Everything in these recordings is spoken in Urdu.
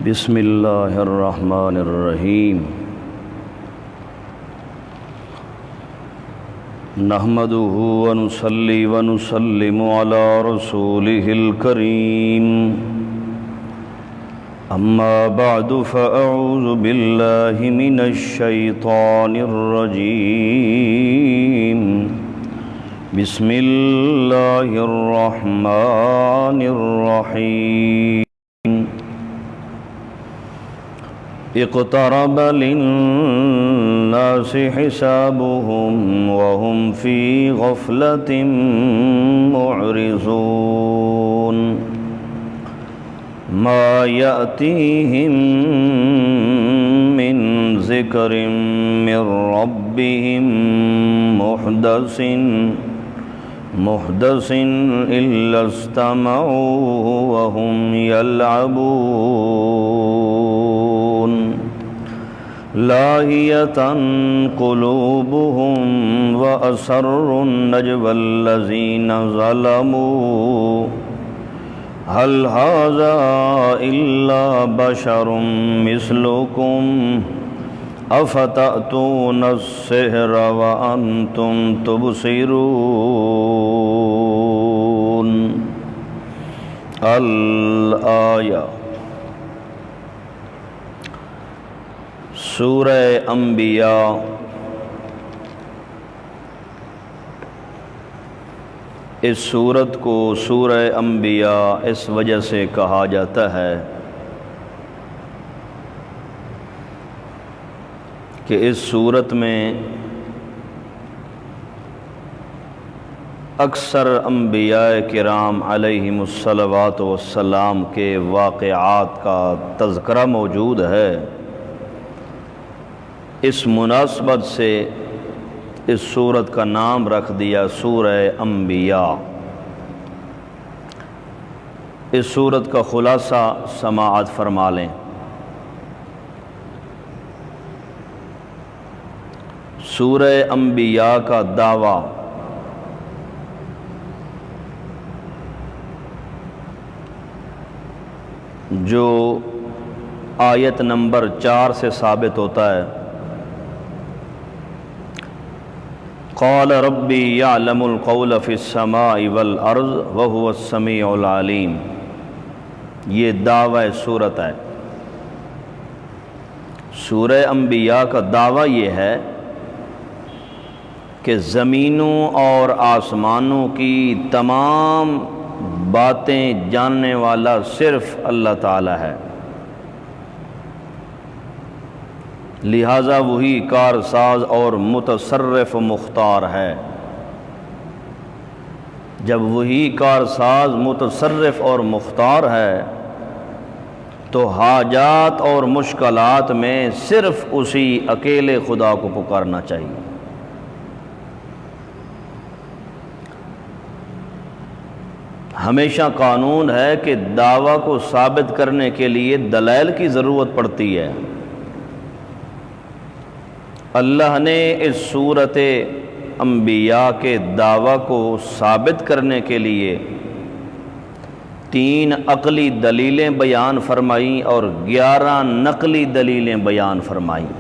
بسم اللہ الرحمن الرحیم نحمده ونصلي ونسلم على رسوله الكريم اما بعد فاعوذ بالله من الشيطان الرجيم بسم اللہ الرحمن الرحیم اقترب للناس حسابهم وهم في غفلة معرضون ما يأتيهم من ذكر من ربهم محدث إلا استمعوا وهم يلعبون لاهية قلوبهم وأسروا النجوى الذين ظلموا هل هذا إلا بشر مثلكم افتأتون السحر وأنتم تبصرون الآیہ سورہ انبیاء اس سورت کو سورہ انبیاء اس وجہ سے کہا جاتا ہے کہ اس سورت میں اکثر انبیاء کرام علیہم الصلوات والسلام کے واقعات کا تذکرہ موجود ہے۔ اس مناسبت سے اس سورت کا نام رکھ دیا سورہ انبیاء۔ اس سورت کا خلاصہ سماعت فرما لیں۔ سورہ انبیاء کا دعویٰ جو آیت نمبر 4 سے ثابت ہوتا ہے، قال ربی یعلم القول فی السماء والارض وہو السمیع العلیم، یہ دعویٰ سورت ہے۔ سورہ انبیاء کا دعویٰ یہ ہے کہ زمینوں اور آسمانوں کی تمام باتیں جاننے والا صرف اللہ تعالی ہے، لہٰذا وہی کارساز اور متصرف و مختار ہے۔ جب وہی کارساز متصرف اور مختار ہے تو حاجات اور مشکلات میں صرف اسی اکیلے خدا کو پکارنا چاہیے۔ ہمیشہ قانون ہے کہ دعویٰ کو ثابت کرنے کے لیے دلائل کی ضرورت پڑتی ہے۔ اللہ نے اس سورت انبیاء کے دعویٰ کو ثابت کرنے کے لیے 3 عقلی دلیلیں بیان فرمائیں اور 11 نقلی دلیلیں بیان فرمائیں۔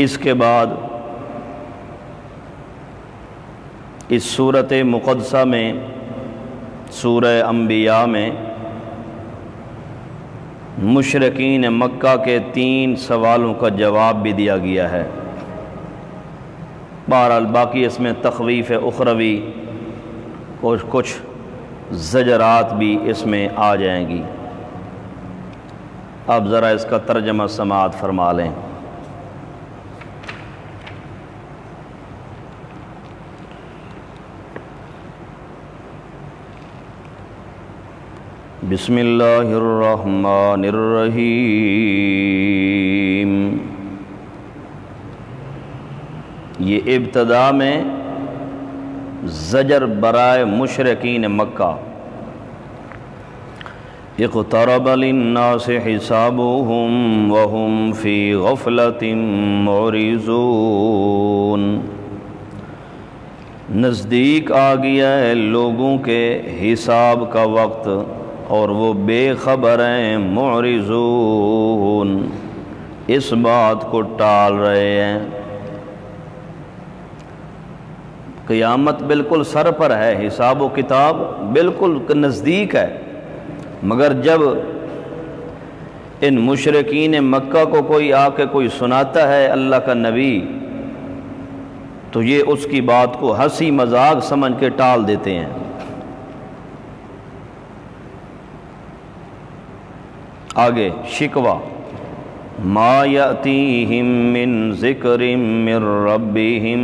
اس کے بعد اس سورت مقدسہ میں سورہ انبیاء میں مشرکین مکہ کے 3 سوالوں کا جواب بھی دیا گیا ہے۔ بہرحال باقی اس میں تخویف اخروی کچھ زجرات بھی اس میں آ جائیں گی۔ اب ذرا اس کا ترجمہ سماعت فرما لیں۔ بسم اللہ الرحمن الرحیم، یہ ابتدا میں زجر برائے مشرکین مکہ اقترب للناس حسابهم وهم في غفلة معرضون، نزدیک آ گیا ہے لوگوں کے حساب کا وقت اور وہ بے خبر ہیں، معرضون، اس بات کو ٹال رہے ہیں۔ قیامت بالکل سر پر ہے، حساب و کتاب بالکل نزدیک ہے، مگر جب ان مشرکین مکہ کو کوئی آ کے کوئی سناتا ہے اللہ کا نبی، تو یہ اس کی بات کو ہنسی مذاق سمجھ کے ٹال دیتے ہیں۔ آگے شکوہ، ما یأتیہم من ذکر من ربہم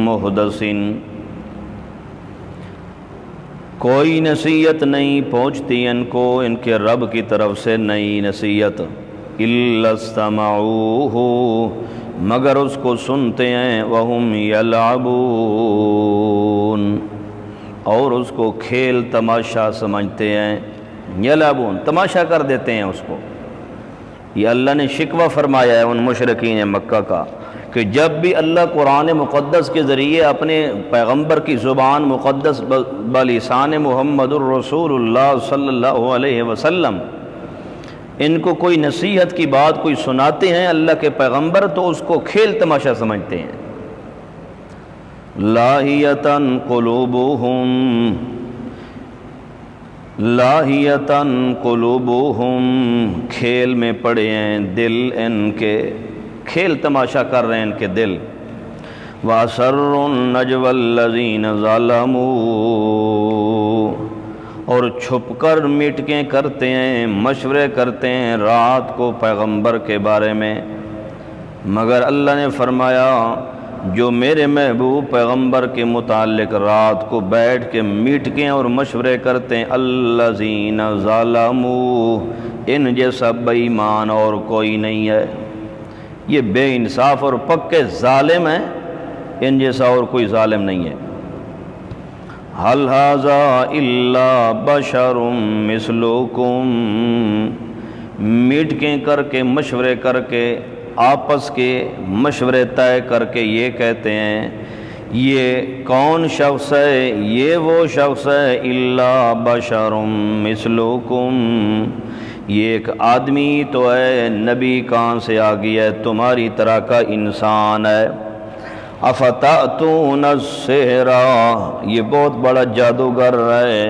محدث، کوئی نصیحت نہیں پہنچتی ان کو ان کے رب کی طرف سے، نئی نصیحت، الا استمعوہ، مگر اس کو سنتے ہیں، وہم یلعبون، اور اس کو کھیل تماشا سمجھتے ہیں، یلعبون، تماشا کر دیتے ہیں اس کو۔ یہ اللہ نے شکوہ فرمایا ہے ان مشرکین مکہ کا کہ جب بھی اللہ قرآن مقدس کے ذریعے اپنے پیغمبر کی زبان مقدس بلسان محمد الرسول اللہ صلی اللہ علیہ وسلم ان کو کوئی نصیحت کی بات کوئی سناتے ہیں اللہ کے پیغمبر، تو اس کو کھیل تماشا سمجھتے ہیں۔ لاہیتاً قلوبہم، لاہیتاً قلوبہم، کھیل میں پڑے ہیں دل ان کے، کھیل تماشا کر رہے ہیں ان کے دل۔ وَأَسَرُّوا النَّجْوَى الَّذِينَ ظَلَمُوا، اور چھپ کر میٹکیں کرتے ہیں، مشورے کرتے ہیں رات کو پیغمبر کے بارے میں، مگر اللہ نے فرمایا جو میرے محبوب پیغمبر کے متعلق رات کو بیٹھ کے میٹکیں اور مشورے کرتے ہیں، الذین ظلموا، ان جیسا بے ایمان اور کوئی نہیں ہے، یہ بے انصاف اور پکے ظالم ہیں، ان جیسا اور کوئی ظالم نہیں ہے۔ حل ھذا الا بشر مثلکم، میٹکیں کر کے مشورے کر کے آپس کے مشورے طے کر کے یہ کہتے ہیں یہ کون شخص ہے، یہ وہ شخص ہے، الا بشر مثلکم، یہ ایک آدمی تو ہے، نبی کہاں سے آ گیا ہے، تمہاری طرح کا انسان ہے۔ افتأتون السحر، یہ بہت بڑا جادوگر ہے،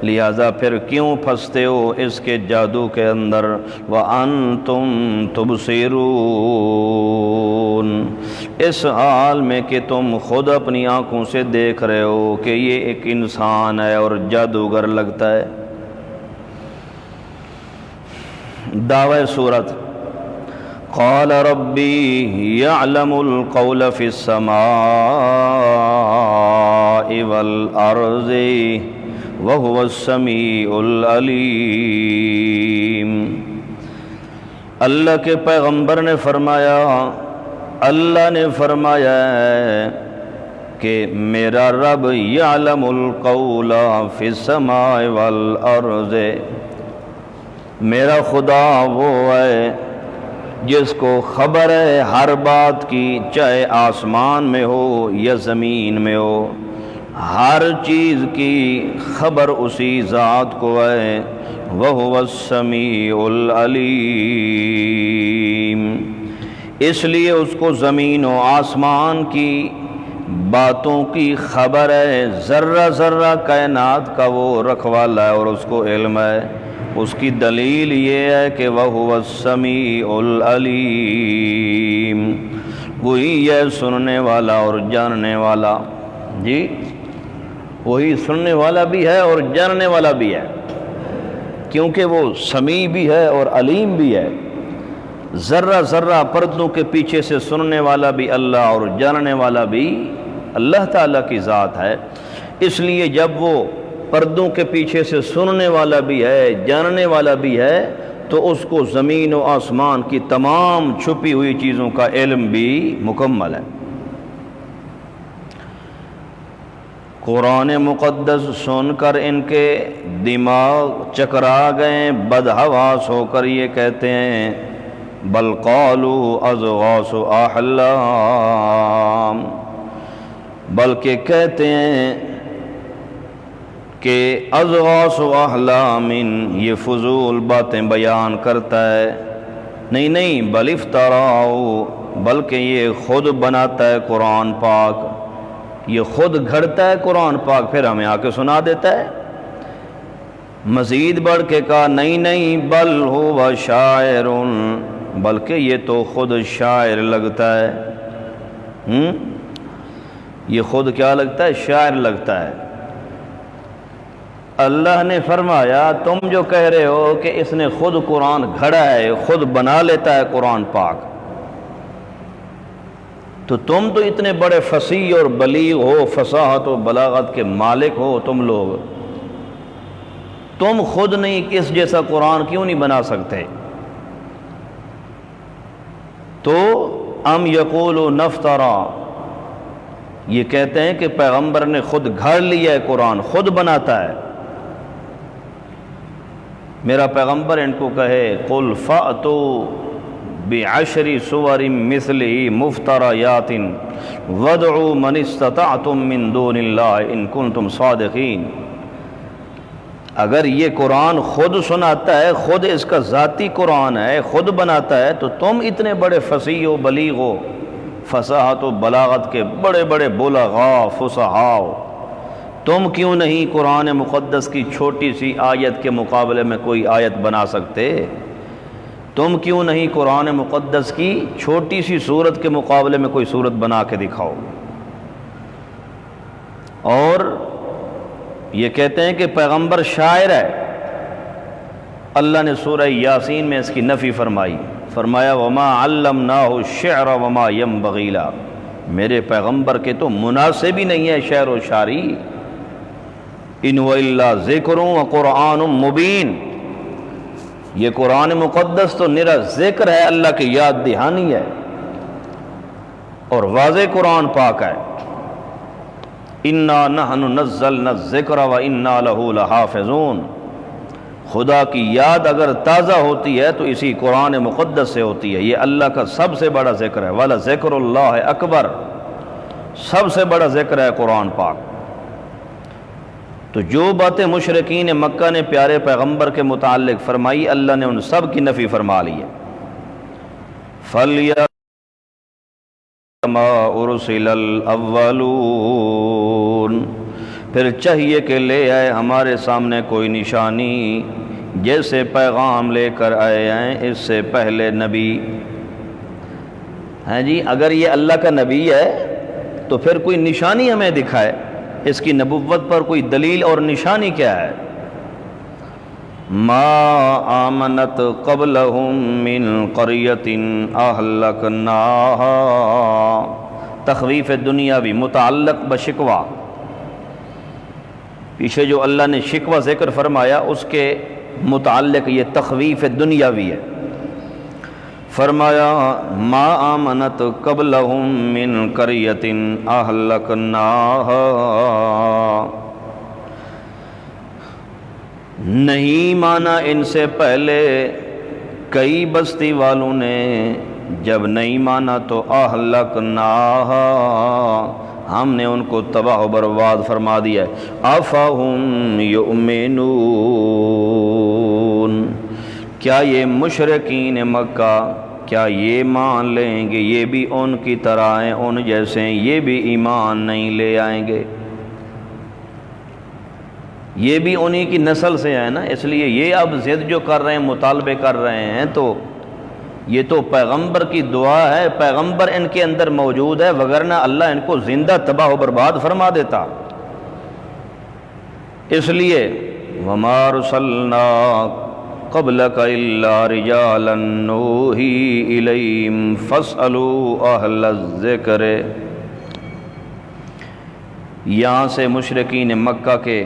لہذا پھر کیوں پھنستے ہو اس کے جادو کے اندر، وَأَنْتُمْ تُبْصِرُونَ، اس حال میں کہ تم خود اپنی آنکھوں سے دیکھ رہے ہو کہ یہ ایک انسان ہے اور جادوگر لگتا ہے۔ دعوی سورت، قال ربی یعلم القول فی السماء والارض وهو السمیع العلیم، اللہ کے پیغمبر نے فرمایا، اللہ نے فرمایا ہے کہ میرا رب یعلم القول فی السماء والارض، میرا خدا وہ ہے جس کو خبر ہے ہر بات کی، چاہے آسمان میں ہو یا زمین میں ہو، ہر چیز کی خبر اسی ذات کو ہے، وَهُوَ السَّمِيعُ الْعَلِيمُ، اس لیے اس کو زمین و آسمان کی باتوں کی خبر ہے، ذرہ ذرہ کائنات کا وہ رکھوالا ہے اور اس کو علم ہے۔ اس کی دلیل یہ ہے کہ وَهُوَ السَّمِيعُ الْعَلِيمُ، وہی ہے سننے والا اور جاننے والا، جی وہی سننے والا بھی ہے اور جاننے والا بھی ہے، کیونکہ وہ سمیع بھی ہے اور علیم بھی ہے، ذرہ ذرہ پردوں کے پیچھے سے سننے والا بھی اللہ اور جاننے والا بھی اللہ تعالیٰ کی ذات ہے۔ اس لیے جب وہ پردوں کے پیچھے سے سننے والا بھی ہے، جاننے والا بھی ہے، تو اس کو زمین و آسمان کی تمام چھپی ہوئی چیزوں کا علم بھی مکمل ہے۔ قرآن مقدس سن کر ان کے دماغ چکرا گئے، بدحواس ہو کر یہ کہتے ہیں بل قالوا اضغاث احلام، بلکہ کہتے ہیں کہ اضغاث احلام، یہ فضول باتیں بیان کرتا ہے۔ نہیں بل افتراؤ، بلکہ یہ خود بناتا ہے قرآن پاک، یہ خود گھڑتا ہے قرآن پاک، پھر ہمیں آ کے سنا دیتا ہے۔ مزید بڑھ کے کہا نہیں بل ہوا شاعر، بلکہ یہ تو خود شاعر لگتا ہے۔ یہ خود کیا لگتا ہے؟ شاعر لگتا ہے۔ اللہ نے فرمایا تم جو کہہ رہے ہو کہ اس نے خود قرآن گھڑا ہے، خود بنا لیتا ہے قرآن پاک، تو تم تو اتنے بڑے فصیح اور بلیغ ہو، فصاحت و بلاغت کے مالک ہو تم لوگ، تم خود نہیں اس جیسا قرآن کیوں نہیں بنا سکتے؟ تو ام یقولون نفترا، یہ کہتے ہیں کہ پیغمبر نے خود گھڑ لیا ہے قرآن، خود بناتا ہے۔ میرا پیغمبر ان کو کہے قل فأتوا بعشر سور مثلہ مفتریات وادعوا من استطعتم من دون اللہ ان کنتم صادقین، اگر یہ قرآن خود سناتا ہے، خود اس کا ذاتی قرآن ہے، خود بناتا ہے، تو تم اتنے بڑے فصیح و بلیغ و فصاحت و بلاغت کے بڑے بڑے بلغاء فصحاء، تم کیوں نہیں قرآن مقدس کی چھوٹی سی آیت کے مقابلے میں کوئی آیت بنا سکتے؟ تم کیوں نہیں قرآن مقدس کی چھوٹی سی سورت کے مقابلے میں کوئی سورت بنا کے دکھاؤ؟ اور یہ کہتے ہیں کہ پیغمبر شاعر ہے۔ اللہ نے سورہ یاسین میں اس کی نفی فرمائی، فرمایا وما علمناہ الشعر وما ينبغی لہ، میرے پیغمبر کے تو مناسب ہی نہیں ہے شعر و شاعری، ان وإلا ذکر وقرآن مبین، یہ قرآن مقدس تو نرا ذکر ہے، اللہ کی یاد دہانی ہے اور واضح قرآن پاک ہے۔ انا نحن نزلنا الذکر وانا لہ لحافظون، خدا کی یاد اگر تازہ ہوتی ہے تو اسی قرآن مقدس سے ہوتی ہے، یہ اللہ کا سب سے بڑا ذکر ہے، والا ذکر اللہ اکبر، سب سے بڑا ذکر ہے قرآن پاک۔ تو جو باتیں مشرکین مکہ نے پیارے پیغمبر کے متعلق فرمائی، اللہ نے ان سب کی نفی فرما لی ہے۔ فَلْيَرْ مَا أُرْسِلَ الْأَوَّلُونَ، پھر چاہیے کہ لے آئے ہمارے سامنے کوئی نشانی جیسے پیغام لے کر آئے ہیں اس سے پہلے نبی۔ ہاں جی، اگر یہ اللہ کا نبی ہے تو پھر کوئی نشانی ہمیں دکھائے، اس کی نبوت پر کوئی دلیل اور نشانی کیا ہے؟ ما آمنت قبلہم من قریۃ اہلکناہا، تخویف دنیاوی متعلق بشکوہ، پیچھے جو اللہ نے شکوہ ذکر فرمایا اس کے متعلق یہ تخویف دنیاوی ہے۔ فرمایا ما آمنت قبلہم من قریۃ اہلکناہا، نہیں مانا ان سے پہلے کئی بستی والوں نے، جب نہیں مانا تو اہلکناہا، ہم نے ان کو تباہ و برباد فرما دیا ہے۔ افہم یؤمنون، کیا یہ مشرکین مکہ کیا یہ مان لیں گے یہ بھی ان کی طرح ہیں، ان جیسے ہیں، یہ بھی ایمان نہیں لے آئیں گے؟ یہ بھی انہی کی نسل سے ہے نا، اس لیے یہ اب ضد جو کر رہے ہیں، مطالبے کر رہے ہیں، تو یہ تو پیغمبر کی دعا ہے، پیغمبر ان کے اندر موجود ہے، وگرنہ اللہ ان کو زندہ تباہ و برباد فرما دیتا۔ اس لیے وما ارسلنا قبلک الا رجالا نوحی الیہم فاسألوا اہل الذکر، یہاں سے مشرکین مکہ کے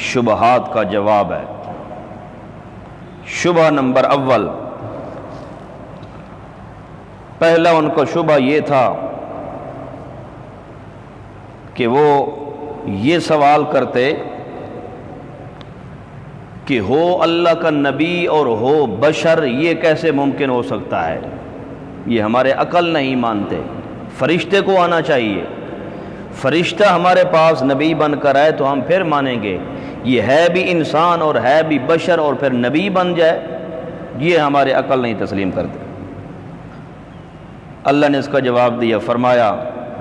شبہات کا جواب ہے۔ شبہ نمبر اول، پہلا ان کو شبہ یہ تھا کہ وہ یہ سوال کرتے کہ ہو اللہ کا نبی اور ہو بشر، یہ کیسے ممکن ہو سکتا ہے؟ یہ ہمارے عقل نہیں مانتے، فرشتے کو آنا چاہیے، فرشتہ ہمارے پاس نبی بن کر آئے تو ہم پھر مانیں گے، یہ ہے بھی انسان اور ہے بھی بشر اور پھر نبی بن جائے، یہ ہمارے عقل نہیں تسلیم کرتے۔ اللہ نے اس کا جواب دیا، فرمایا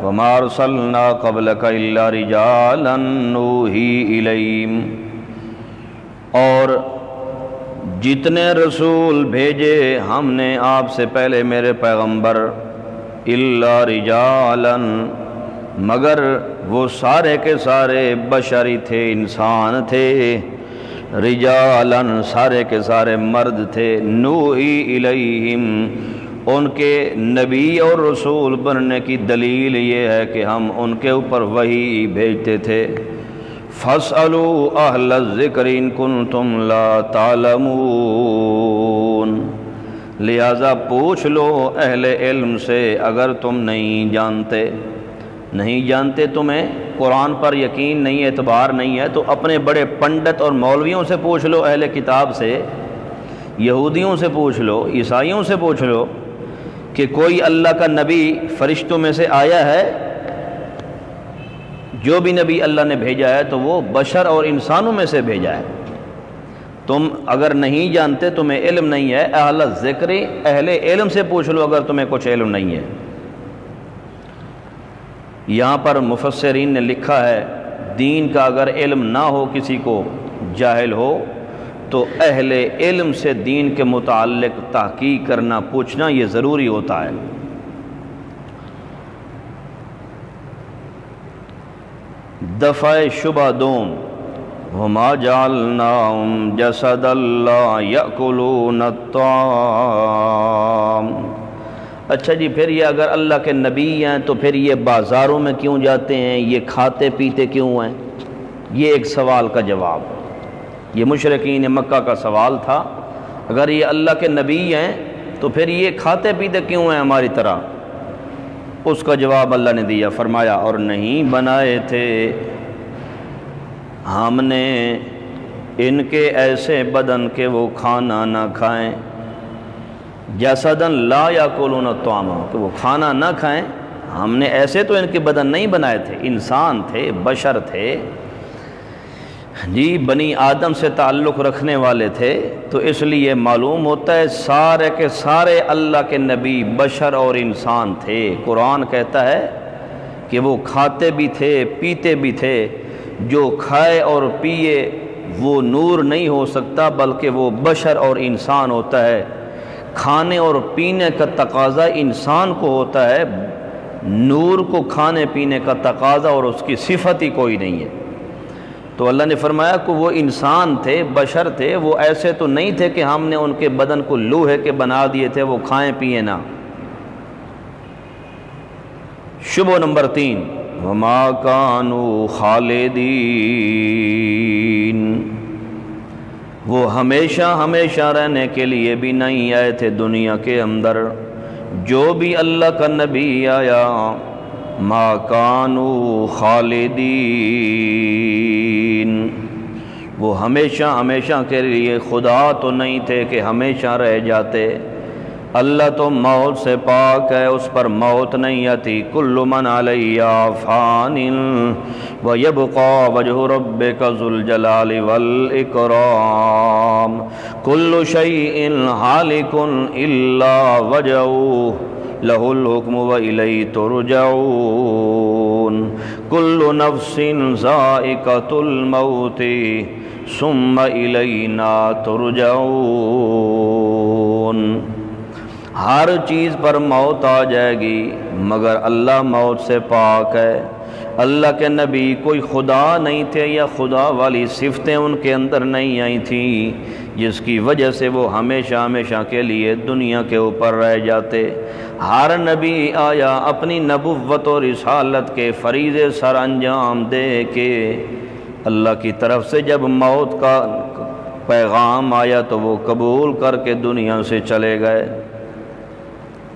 وَمَا أَرْسَلْنَا قَبْلَكَ إِلَّا رِجَالًا نُوحِي إِلَيْهِمْ، اور جتنے رسول بھیجے ہم نے آپ سے پہلے میرے پیغمبر، إِلَّا رِجَالًا، مگر وہ سارے کے سارے بشری تھے، انسان تھے، رجالاً سارے کے سارے مرد تھے، نوحی الیہم، ان کے نبی اور رسول بننے کی دلیل یہ ہے کہ ہم ان کے اوپر وحی بھیجتے تھے۔ فَاسْأَلُوا أَهْلَ الذِّكْرِ إِن كُنتُمْ لَا تَعْلَمُونَ، لہذا پوچھ لو اہل علم سے اگر تم نہیں جانتے، تمہیں قرآن پر یقین نہیں، اعتبار نہیں ہے، تو اپنے بڑے پنڈت اور مولویوں سے پوچھ لو، اہل کتاب سے، یہودیوں سے پوچھ لو، عیسائیوں سے پوچھ لو کہ کوئی اللہ کا نبی فرشتوں میں سے آیا ہے؟ جو بھی نبی اللہ نے بھیجا ہے تو وہ بشر اور انسانوں میں سے بھیجا ہے۔ تم اگر نہیں جانتے، تمہیں علم نہیں ہے، اہل ذکر، اہل علم سے پوچھ لو اگر تمہیں کچھ علم نہیں ہے۔ یہاں پر مفسرین نے لکھا ہے دین کا اگر علم نہ ہو، کسی کو جاہل ہو، تو اہل علم سے دین کے متعلق تحقیق کرنا، پوچھنا یہ ضروری ہوتا ہے۔ دفع شبہ دوم، وَمَا جَعَلْنَاهُمْ جَسَدًا لَا يَأْكُلُونَ الطَّعَامَ۔ اچھا جی، پھر یہ اگر اللہ کے نبی ہیں تو پھر یہ بازاروں میں کیوں جاتے ہیں، یہ کھاتے پیتے کیوں ہیں؟ یہ ایک سوال کا جواب، یہ مشرکین مکہ کا سوال تھا، اگر یہ اللہ کے نبی ہیں تو پھر یہ کھاتے پیتے کیوں ہیں ہماری طرح؟ اس کا جواب اللہ نے دیا، فرمایا اور نہیں بنائے تھے ہم نے ان کے ایسے بدن کے وہ کھانا نہ کھائیں، جسدن لا یاکلون الطعام، کہ وہ کھانا نہ کھائیں، ہم نے ایسے تو ان کے بدن نہیں بنائے تھے، انسان تھے، بشر تھے جی، بنی آدم سے تعلق رکھنے والے تھے، تو اس لیے معلوم ہوتا ہے سارے کے سارے اللہ کے نبی بشر اور انسان تھے۔ قرآن کہتا ہے کہ وہ کھاتے بھی تھے، پیتے بھی تھے، جو کھائے اور پیے وہ نور نہیں ہو سکتا بلکہ وہ بشر اور انسان ہوتا ہے۔ کھانے اور پینے کا تقاضا انسان کو ہوتا ہے، نور کو کھانے پینے کا تقاضا اور اس کی صفت ہی کوئی نہیں ہے۔ تو اللہ نے فرمایا کہ وہ انسان تھے، بشر تھے، وہ ایسے تو نہیں تھے کہ ہم نے ان کے بدن کو لوہے کے بنا دیے تھے وہ کھائیں پیئیں نہ۔ شبہ نمبر 3، وَمَا كَانُوا خَالِدِينَ، وہ ہمیشہ رہنے کے لیے بھی نہیں آئے تھے دنیا کے اندر۔ جو بھی اللہ کا نبی آیا، ما کانوا خالدین، وہ ہمیشہ کے لیے خدا تو نہیں تھے کہ ہمیشہ رہ جاتے۔ اللہ تو موت سے پاک ہے، اس پر موت نہیں آتی۔ کل من علیہا فان ویبقى وجہ ربک ذو الجلال والاکرام، کل شیء ہالک الا وجہہ لہ الحکم وإلیہ ترجعون، کل نفس ذائقۃ الموت ثم الینا ترجعون۔ ہر چیز پر موت آ جائے گی مگر اللہ موت سے پاک ہے۔ اللہ کے نبی کوئی خدا نہیں تھے یا خدا والی صفتیں ان کے اندر نہیں آئی تھیں جس کی وجہ سے وہ ہمیشہ کے لیے دنیا کے اوپر رہ جاتے۔ ہر نبی آیا اپنی نبوت اور رسالت کے فریضے سر انجام دے کے، اللہ کی طرف سے جب موت کا پیغام آیا تو وہ قبول کر کے دنیا سے چلے گئے۔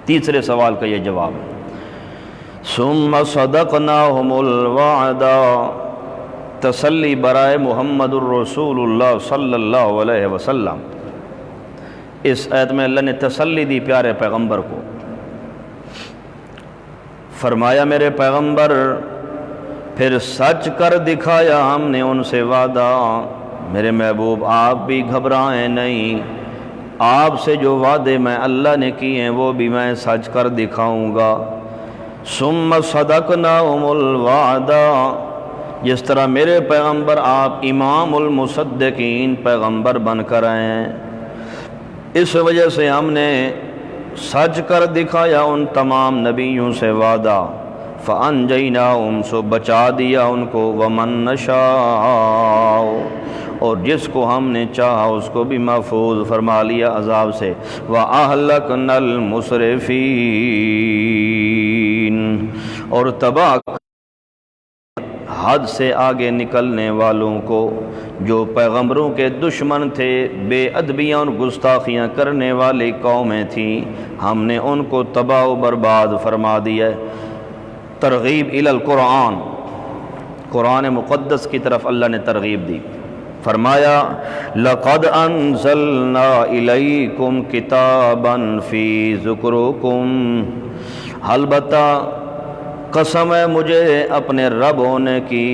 تیسرے سوال کا یہ جواب ہے، ثم صدقناہم الوعد، تسلی برائے محمد الرسول اللہ صلی اللہ علیہ وسلم۔ اس آیت میں اللہ نے تسلی دی پیارے پیغمبر کو، فرمایا میرے پیغمبر پھر سچ کر دکھایا ہم نے ان سے وعدہ، میرے محبوب آپ بھی گھبرائیں نہیں، آپ سے جو وعدے میں اللہ نے کیے ہیں وہ بھی میں سچ کر دکھاؤں گا۔ ثم صدقناہم الوعدہ، جس طرح میرے پیغمبر آپ امام المصدقین پیغمبر بن کر آئے ہیں، اس وجہ سے ہم نے سچ کر دکھایا ان تمام نبیوں سے وعدہ، فَأَنْجَيْنَاهُمْ سو بچا دیا ان کو، وَمَن نَّشَاءُ اور جس کو ہم نے چاہا اس کو بھی محفوظ فرما لیا عذاب سے، وَأَهْلَكْنَا الْمُسْرِفِينَ اور تباہ حد سے آگے نکلنے والوں کو، جو پیغمبروں کے دشمن تھے، بے ادبیاں اور گستاخیاں کرنے والی قومیں تھیں، ہم نے ان کو تباہ و برباد فرما دیا۔ ترغیب الی القرآن، قرآن مقدس کی طرف اللہ نے ترغیب دی، فرمایا لَقَدْ أَنزَلْنَا إِلَيْكُمْ كِتَابًا فِي ذُكْرُكُمْ، البتہ قسم ہے مجھے اپنے رب ہونے کی،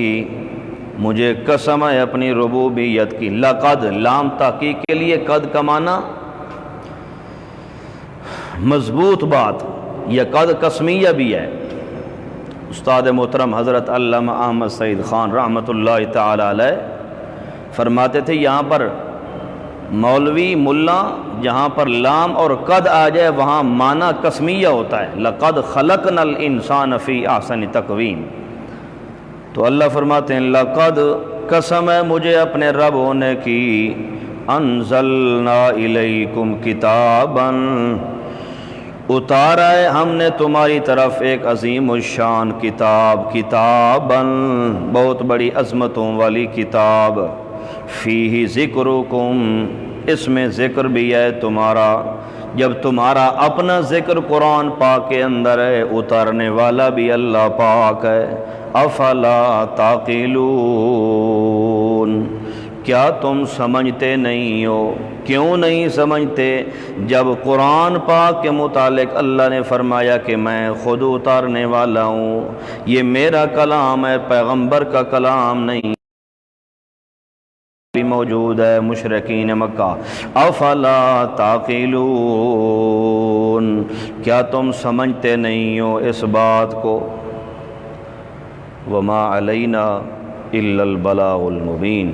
مجھے قسم ہے اپنی ربوبیت کی۔ لقد لام تحقیق کے لیے، قد کا معنی مضبوط بات، یہ قد قسمیہ بھی ہے۔ استاد محترم حضرت علامہ احمد سعید خان رحمۃ اللہ تعالی علیہ فرماتے تھے یہاں پر مولوی ملا جہاں پر لام اور قد آ جائے وہاں معنی قسمیہ ہوتا ہے، لقد خلقنا الانسان فی احسن تقویم۔ تو اللہ فرماتے ہیں لقد قسم ہے مجھے اپنے رب ہونے کی، انزلنا الیکم کتابا اتارا ہے ہم نے تمہاری طرف ایک عظیم الشان کتاب، کتابا بہت بڑی عظمتوں والی کتاب، فیہ ذکرکم اس میں ذکر بھی ہے تمہارا، جب تمہارا اپنا ذکر قرآن پاک کے اندر ہے، اتارنے والا بھی اللہ پاک ہے۔ افلا تعقلون، کیا تم سمجھتے نہیں ہو؟ کیوں نہیں سمجھتے؟ جب قرآن پاک کے متعلق اللہ نے فرمایا کہ میں خود اتارنے والا ہوں، یہ میرا کلام ہے، پیغمبر کا کلام نہیں بھی موجود ہے مشرکین مکہ۔ افلا تعقلون، کیا تم سمجھتے نہیں ہو اس بات کو؟ وما علینا الا البلاغ المبین۔